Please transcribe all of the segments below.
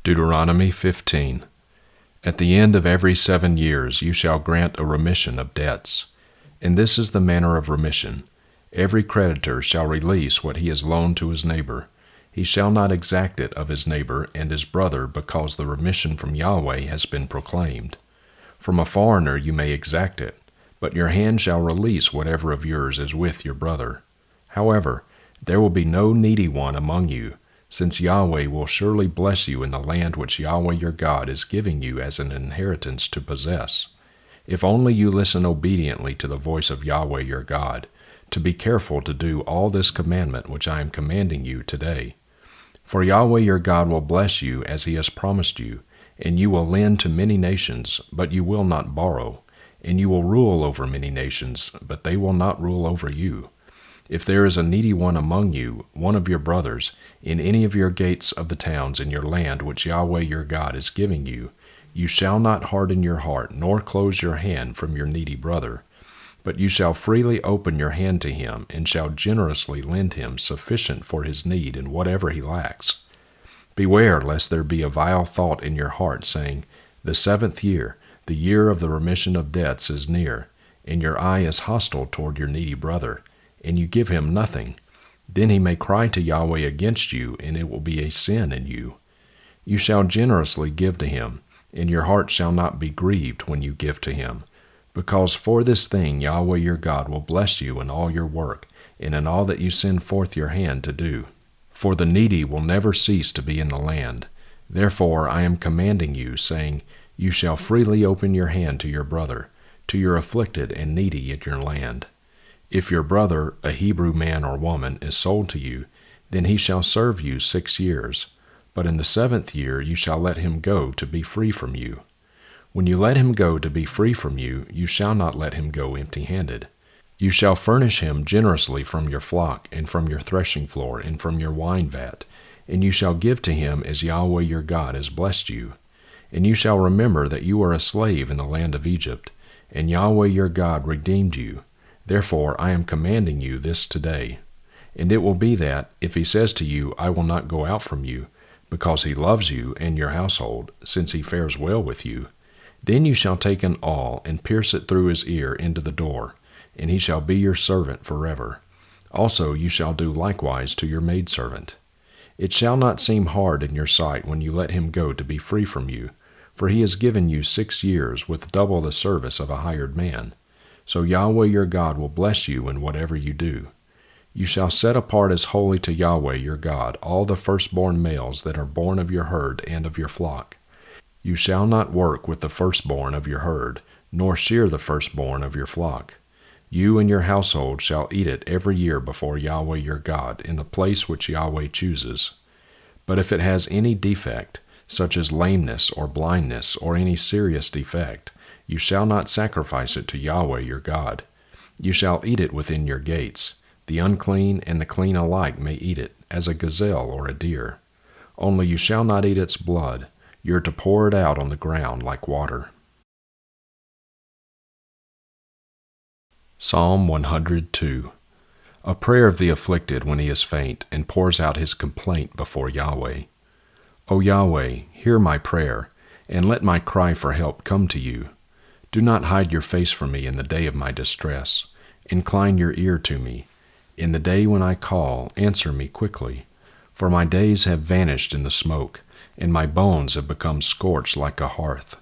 Deuteronomy 15. At the end of every 7 years you shall grant a remission of debts. And this is the manner of remission. Every creditor shall release what he has loaned to his neighbor. He shall not exact it of his neighbor and his brother, because the remission from Yahweh has been proclaimed. From a foreigner you may exact it, but your hand shall release whatever of yours is with your brother. However, there will be no needy one among you, since Yahweh will surely bless you in the land which Yahweh your God is giving you as an inheritance to possess. If only you listen obediently to the voice of Yahweh your God, to be careful to do all this commandment which I am commanding you today. For Yahweh your God will bless you as he has promised you, and you will lend to many nations, but you will not borrow, and you will rule over many nations, but they will not rule over you. If there is a needy one among you, one of your brothers, in any of your gates of the towns in your land which Yahweh your God is giving you, you shall not harden your heart, nor close your hand from your needy brother, but you shall freely open your hand to him, and shall generously lend him sufficient for his need in whatever he lacks. Beware lest there be a vile thought in your heart, saying, The 7th year, the year of the remission of debts, is near, and your eye is hostile toward your needy brother, and you give him nothing. Then he may cry to Yahweh against you, and it will be a sin in you. You shall generously give to him, and your heart shall not be grieved when you give to him, because for this thing Yahweh your God will bless you in all your work, and in all that you send forth your hand to do. For the needy will never cease to be in the land. Therefore I am commanding you, saying, You shall freely open your hand to your brother, to your afflicted and needy in your land. If your brother, a Hebrew man or woman, is sold to you, then he shall serve you 6 years. But in the 7th year you shall let him go to be free from you. When you let him go to be free from you, you shall not let him go empty-handed. You shall furnish him generously from your flock, and from your threshing floor, and from your wine vat, and you shall give to him as Yahweh your God has blessed you. And you shall remember that you were a slave in the land of Egypt, and Yahweh your God redeemed you. Therefore I am commanding you this today. And it will be that, if he says to you, I will not go out from you, because he loves you and your household, since he fares well with you, then you shall take an awl and pierce it through his ear into the door, and he shall be your servant forever. Also you shall do likewise to your maidservant. It shall not seem hard in your sight when you let him go to be free from you, for he has given you 6 years with double the service of a hired man. So Yahweh your God will bless you in whatever you do. You shall set apart as holy to Yahweh your God all the firstborn males that are born of your herd and of your flock. You shall not work with the firstborn of your herd, nor shear the firstborn of your flock. You and your household shall eat it every year before Yahweh your God in the place which Yahweh chooses. But if it has any defect, such as lameness or blindness or any serious defect, you shall not sacrifice it to Yahweh your God. You shall eat it within your gates. The unclean and the clean alike may eat it, as a gazelle or a deer. Only you shall not eat its blood. You are to pour it out on the ground like water. Psalm 102. A prayer of the afflicted when he is faint, and pours out his complaint before Yahweh. O Yahweh, hear my prayer, and let my cry for help come to you. Do not hide your face from me in the day of my distress. Incline your ear to me. In the day when I call, answer me quickly. For my days have vanished in the smoke, and my bones have become scorched like a hearth.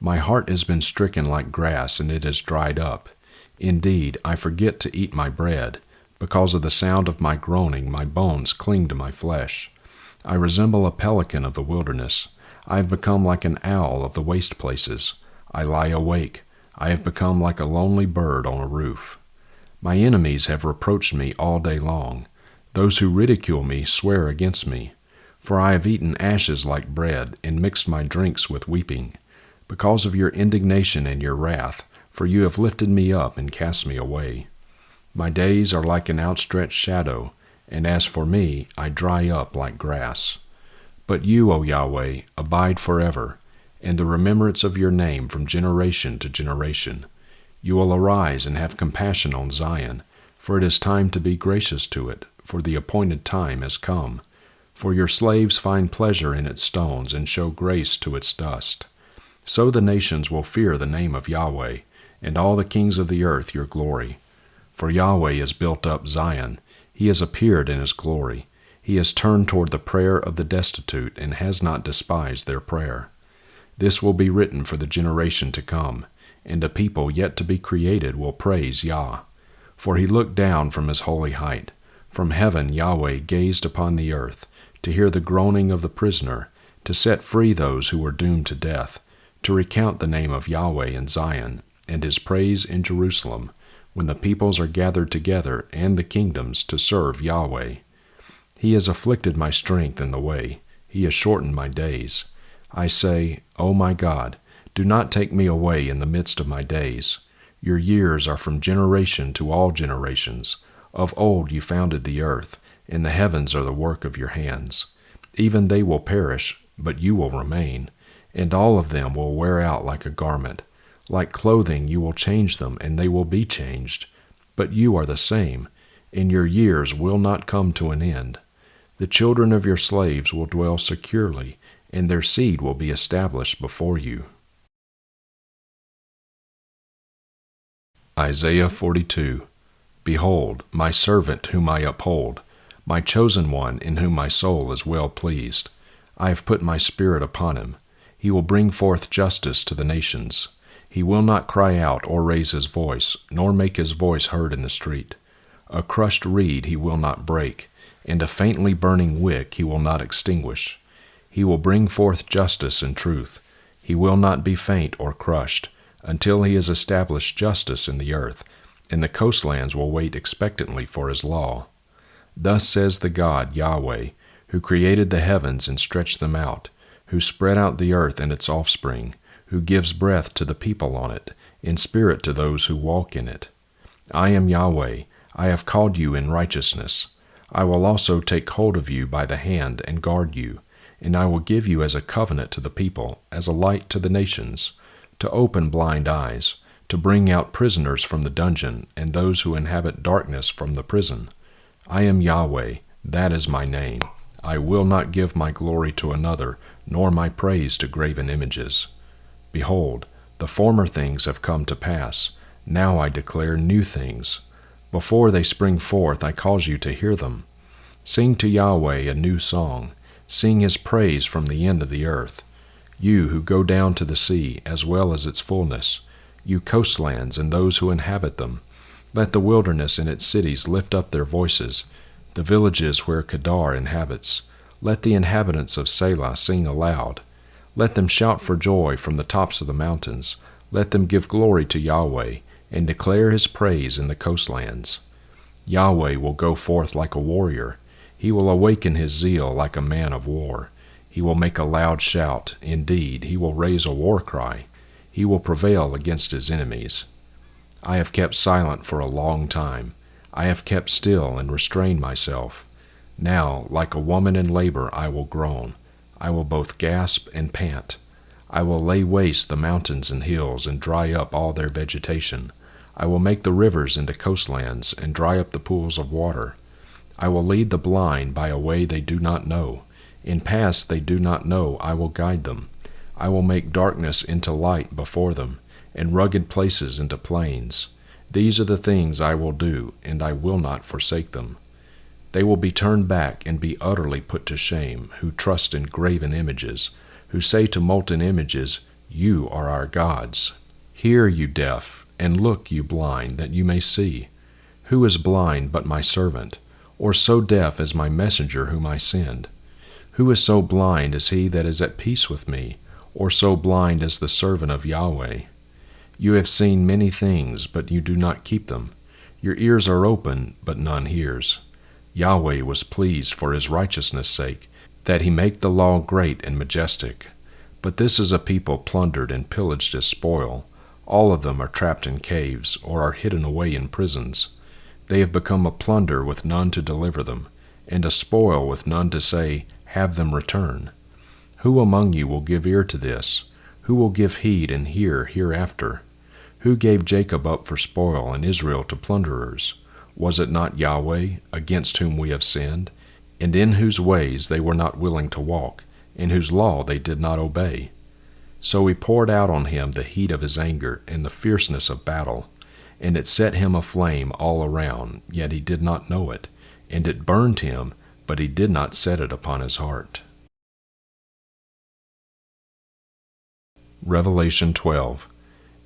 My heart has been stricken like grass, and it has dried up. Indeed, I forget to eat my bread. Because of the sound of my groaning, my bones cling to my flesh. I resemble a pelican of the wilderness. I have become like an owl of the waste places. I lie awake. I have become like a lonely bird on a roof. My enemies have reproached me all day long. Those who ridicule me swear against me. For I have eaten ashes like bread, and mixed my drinks with weeping, because of your indignation and your wrath, for you have lifted me up and cast me away. My days are like an outstretched shadow, and as for me, I dry up like grass. But you, O Yahweh, abide forever, and the remembrance of your name from generation to generation. You will arise and have compassion on Zion, for it is time to be gracious to it, for the appointed time has come. For your slaves find pleasure in its stones and show grace to its dust. So the nations will fear the name of Yahweh, and all the kings of the earth your glory. For Yahweh has built up Zion. He has appeared in his glory. He has turned toward the prayer of the destitute and has not despised their prayer. This will be written for the generation to come, and a people yet to be created will praise Yah. For he looked down from his holy height. From heaven Yahweh gazed upon the earth, to hear the groaning of the prisoner, to set free those who were doomed to death, to recount the name of Yahweh in Zion, and his praise in Jerusalem, when the peoples are gathered together and the kingdoms to serve Yahweh. He has afflicted my strength in the way. He has shortened my days. I say, O my God, do not take me away in the midst of my days. Your years are from generation to all generations. Of old you founded the earth, and the heavens are the work of your hands. Even they will perish, but you will remain, and all of them will wear out like a garment. Like clothing you will change them, and they will be changed. But you are the same, and your years will not come to an end. The children of your slaves will dwell securely, and their seed will be established before you. Isaiah 42. Behold, my servant whom I uphold, my chosen one in whom my soul is well pleased. I have put my spirit upon him. He will bring forth justice to the nations. He will not cry out or raise his voice, nor make his voice heard in the street. A crushed reed he will not break, and a faintly burning wick he will not extinguish. He will bring forth justice and truth. He will not be faint or crushed, until he has established justice in the earth, and the coastlands will wait expectantly for his law. Thus says the God, Yahweh, who created the heavens and stretched them out, who spread out the earth and its offspring, who gives breath to the people on it, and spirit to those who walk in it. I am Yahweh. I have called you in righteousness. I will also take hold of you by the hand and guard you, and I will give you as a covenant to the people, as a light to the nations, to open blind eyes, to bring out prisoners from the dungeon, and those who inhabit darkness from the prison. I am Yahweh, that is my name. I will not give my glory to another, nor my praise to graven images. Behold, the former things have come to pass. Now I declare new things. Before they spring forth, I cause you to hear them. Sing to Yahweh a new song. Sing his praise from the end of the earth. You who go down to the sea, as well as its fullness, you coastlands and those who inhabit them. Let the wilderness and its cities lift up their voices, the villages where Kedar inhabits. Let the inhabitants of Selah sing aloud. Let them shout for joy from the tops of the mountains. Let them give glory to Yahweh, and declare his praise in the coastlands. Yahweh will go forth like a warrior. He will awaken his zeal like a man of war. He will make a loud shout. Indeed, he will raise a war cry. He will prevail against his enemies. I have kept silent for a long time. I have kept still and restrained myself. Now, like a woman in labor, I will groan. I will both gasp and pant. I will lay waste the mountains and hills and dry up all their vegetation. I will make the rivers into coastlands and dry up the pools of water. I will lead the blind by a way they do not know. In paths they do not know, I will guide them. I will make darkness into light before them, and rugged places into plains. These are the things I will do, and I will not forsake them. They will be turned back and be utterly put to shame, who trust in graven images, who say to molten images, You are our gods. Hear, you deaf, and look, you blind, that you may see. Who is blind but my servant, or so deaf as my messenger whom I send? Who is so blind as he that is at peace with me, or so blind as the servant of Yahweh? You have seen many things, but you do not keep them. Your ears are open, but none hears. Yahweh was pleased for his righteousness' sake, that he make the law great and majestic. But this is a people plundered and pillaged as spoil. All of them are trapped in caves, or are hidden away in prisons. They have become a plunder with none to deliver them, and a spoil with none to say, Have them return. Who among you will give ear to this? Who will give heed and hear hereafter? Who gave Jacob up for spoil and Israel to plunderers? Was it not Yahweh, against whom we have sinned? and in whose ways they were not willing to walk, and whose law they did not obey. So he poured out on him the heat of his anger and the fierceness of battle, and it set him aflame all around, yet he did not know it, and it burned him, but he did not set it upon his heart. Revelation 12.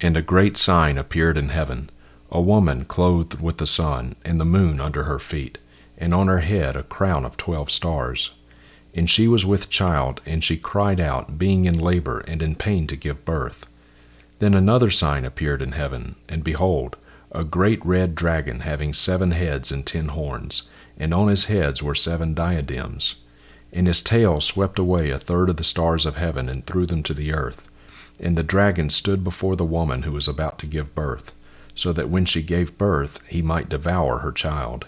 And a great sign appeared in heaven, a woman clothed with the sun, and the moon under her feet, and on her head a crown of 12 stars. And she was with child, and she cried out, being in labor and in pain to give birth. Then another sign appeared in heaven, and behold, a great red dragon having 7 heads and 10 horns, and on his heads were 7 diadems. And his tail swept away a third of the stars of heaven and threw them to the earth. And the dragon stood before the woman who was about to give birth, so that when she gave birth he might devour her child.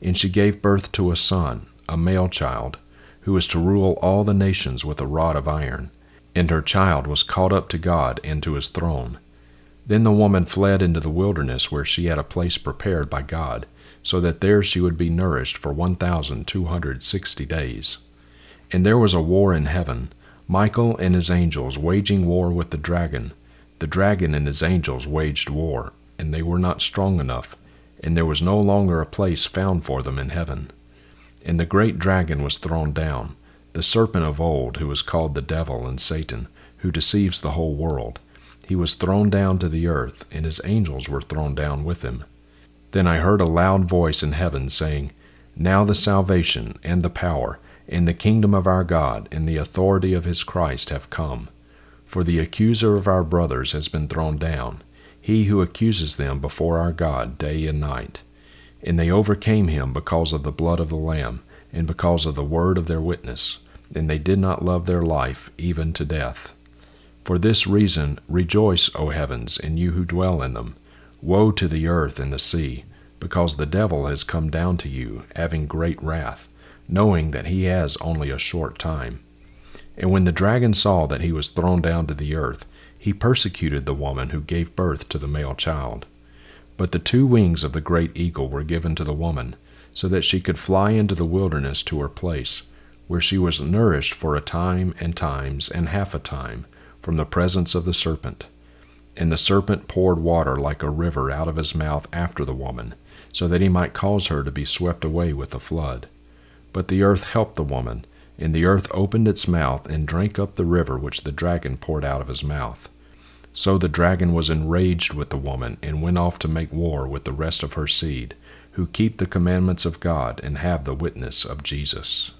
And she gave birth to a son, a male child, who was to rule all the nations with a rod of iron. And her child was caught up to God and to his throne. Then the woman fled into the wilderness, where she had a place prepared by God, so that there she would be nourished for 1,260 days. And there was a war in heaven, Michael and his angels waging war with the dragon. The dragon and his angels waged war, and they were not strong enough, and there was no longer a place found for them in heaven. And the great dragon was thrown down, the serpent of old, who is called the devil and Satan, who deceives the whole world. He was thrown down to the earth, and his angels were thrown down with him. Then I heard a loud voice in heaven saying, Now the salvation, and the power, and the kingdom of our God, and the authority of his Christ have come. For the accuser of our brothers has been thrown down, he who accuses them before our God day and night. And they overcame him because of the blood of the Lamb, and because of the word of their witness, and they did not love their life even to death. For this reason rejoice, O heavens, and you who dwell in them. Woe to the earth and the sea, because the devil has come down to you, having great wrath, knowing that he has only a short time. And when the dragon saw that he was thrown down to the earth, he persecuted the woman who gave birth to the male child. But the 2 wings of the great eagle were given to the woman, so that she could fly into the wilderness to her place, where she was nourished for a time and times and half a time from the presence of the serpent. And the serpent poured water like a river out of his mouth after the woman, so that he might cause her to be swept away with the flood. But the earth helped the woman, and the earth opened its mouth and drank up the river which the dragon poured out of his mouth. So the dragon was enraged with the woman, and went off to make war with the rest of her seed, who keep the commandments of God and have the witness of Jesus.